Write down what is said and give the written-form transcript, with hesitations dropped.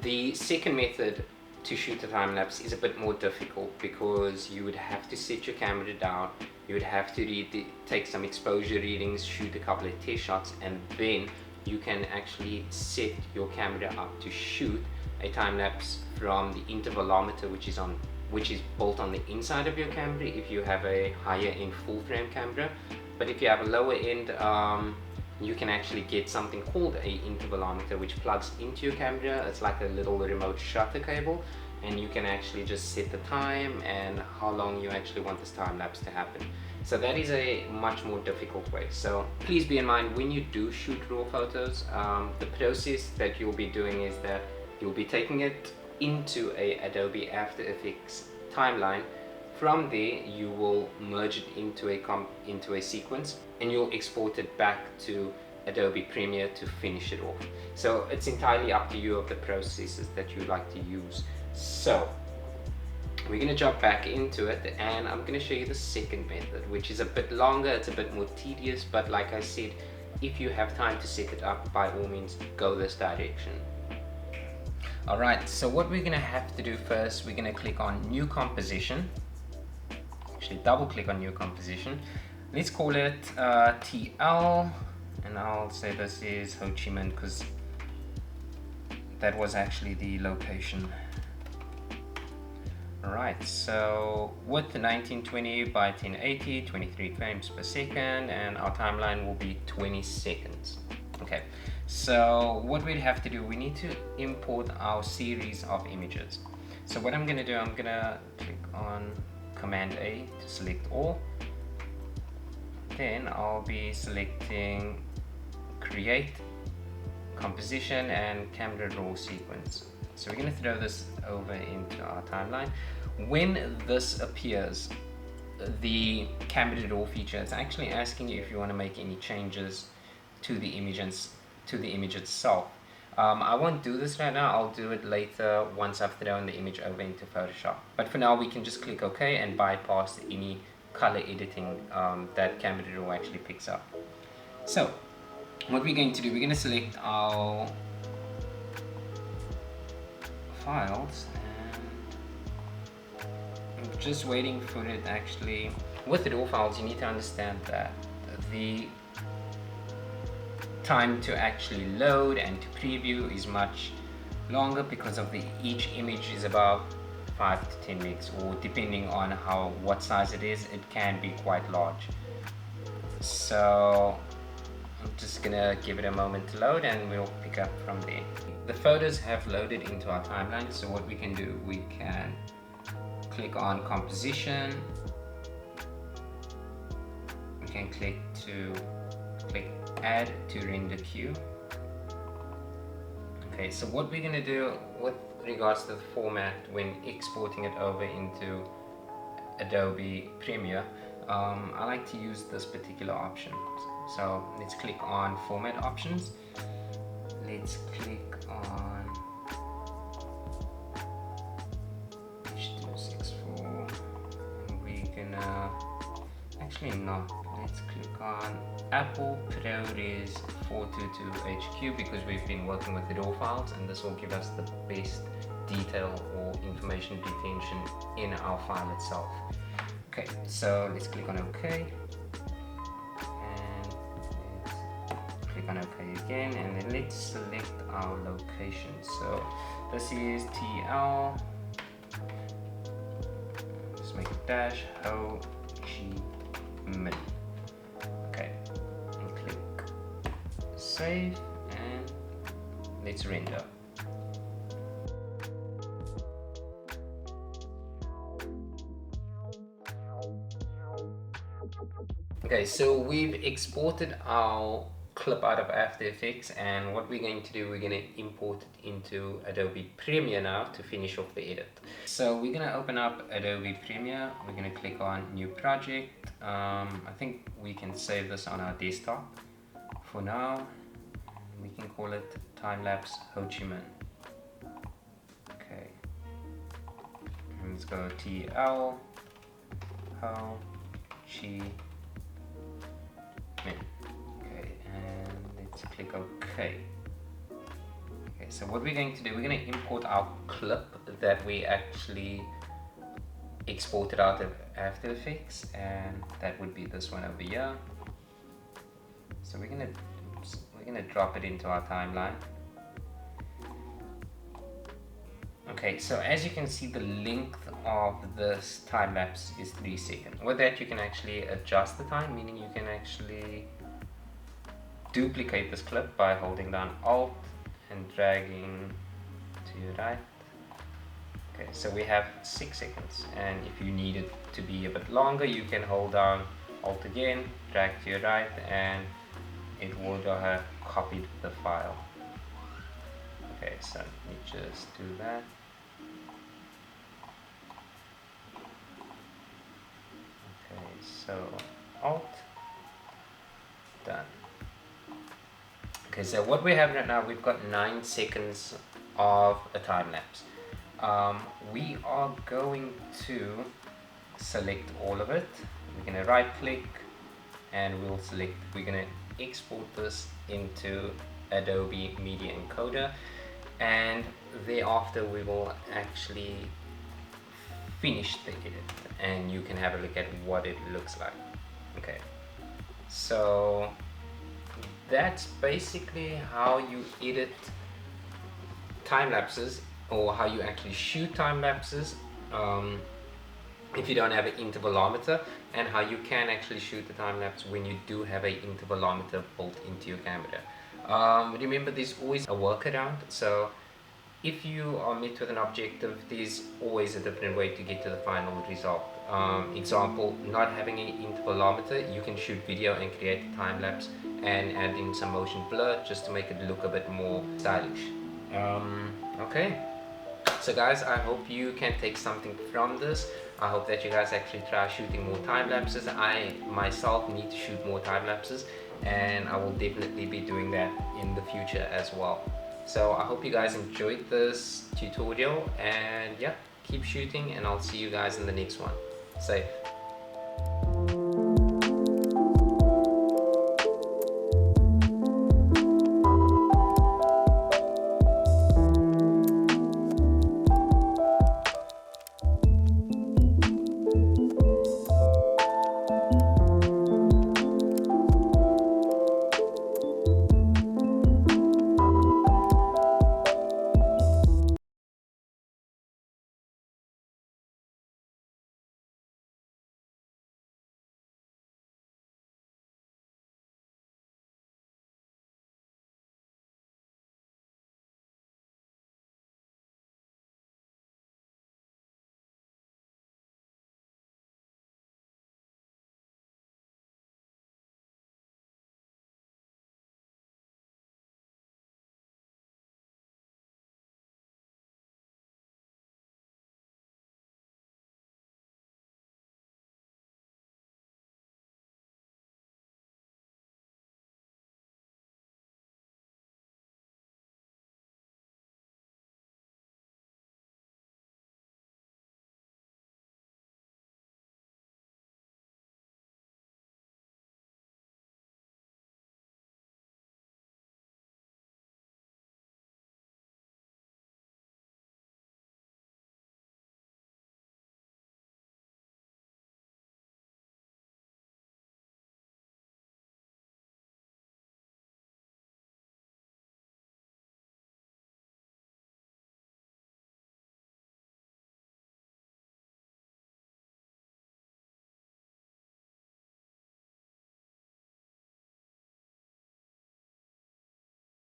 The second method to shoot a time lapse is a bit more difficult because you would have to set your camera down, you would have to take some exposure readings, shoot a couple of test shots, and then you can actually set your camera up to shoot a time lapse from the intervalometer, which is built on the inside of your camera if you have a higher end full frame camera. But if you have a lower end, you can actually get something called a intervalometer, which plugs into your camera. It's like a little remote shutter cable, and you can actually just set the time and how long you actually want this time lapse to happen. So that is a much more difficult way. So please be in mind, when you do shoot raw photos, the process that you'll be doing is that you'll be taking it into a Adobe After Effects timeline. From there, you will merge it into a sequence, and you'll export it back to Adobe Premiere to finish it off. So it's entirely up to you of the processes that you like to use. So we're going to jump back into it, and I'm going to show you the second method, which is a bit longer, it's a bit more tedious, but like I said, if you have time to set it up, by all means go this direction. Alright, so what we're going to have to do first, we're going to click on New Composition. Actually double click on New Composition. Let's call it TL, and I'll say this is Ho Chi Minh because that was actually the location. Alright, so width 1920 by 1080, 23 frames per second, and our timeline will be 20 seconds. Okay, so what we'd have to do, we need to import our series of images. So what I'm going to do, I'm going to click on Command A to select all. Then I'll be selecting Create, Composition, and Camera Raw Sequence. So we're going to throw this over into our timeline. When this appears, the Camera Raw feature, it's actually asking you if you want to make any changes to the image itself. I won't do this right now, I'll do it later once I've thrown the image over into Photoshop. But for now we can just click OK and bypass any color editing that Camera Raw actually picks up. So what we're going to do, we're going to select our files, and I'm just waiting for it actually. With the raw files, you need to understand that the time to actually load and to preview is much longer because of each image is about 5 to 10 megs, or depending on what size it is, it can be quite large. So I'm just gonna give it a moment to load and we'll pick up from there. The photos have loaded into our timeline, so what we can do, we can click on Composition, we can click Add to Render Queue. Okay, so what we're going to do with regards to the format when exporting it over into Adobe Premiere, I like to use this particular option. So let's click on Format Options. Let's click on H.264, and we're gonna actually not. Let's click on Apple ProRes 422 HQ because we've been working with the raw files, and this will give us the best detail or information retention in our file itself. Okay, so let's click on OK, and let's click on OK again, and then let's select our location. So this is TL, let's make it dash Ho Chi Minh. Okay, and click Save, and let's render. Okay, so we've exported our clip out of After Effects, and what we're going to do, we're going to import it into Adobe Premiere now to finish off the edit. So we're going to open up Adobe Premiere, we're going to click on New Project. I think we can save this on our desktop for now. We can call it Time-Lapse Ho Chi Minh. Okay, and let's go TL Ho Chi Minh. Okay, and let's click OK. Okay, so what we're going to do, we're going to import our clip that we actually exported out of After Effects, and that would be this one over here. So we're gonna drop it into our timeline. Okay, so as you can see, the length of this time lapse is 3 seconds. With that, you can actually adjust the time, meaning you can actually duplicate this clip by holding down Alt and dragging to your right. Okay, so we have 6 seconds, and if you need it to be a bit longer, you can hold down Alt again, drag to your right, and it would have copied the file. Okay, so let me just do that. Okay, so Alt, done. Okay, so what we have right now, we've got 9 seconds of a time lapse. We are going to select all of it. We're going to right click and we'll select, we're going to export this into Adobe Media Encoder, and thereafter we will actually finish the edit and you can have a look at what it looks like. Okay, so that's basically how you edit time lapses, or how you actually shoot time lapses if you don't have an intervalometer, and how you can actually shoot the time lapse when you do have an intervalometer built into your camera. Remember, there's always a workaround. So if you are met with an objective, there's always a different way to get to the final result. Example, not having an intervalometer, you can shoot video and create a time lapse and add in some motion blur just to make it look a bit more stylish. Okay, so guys, I hope you can take something from this. I hope that you guys actually try shooting more time lapses. I myself need to shoot more time lapses, and I will definitely be doing that in the future as well. So I hope you guys enjoyed this tutorial, and yeah, keep shooting, and I'll see you guys in the next one. So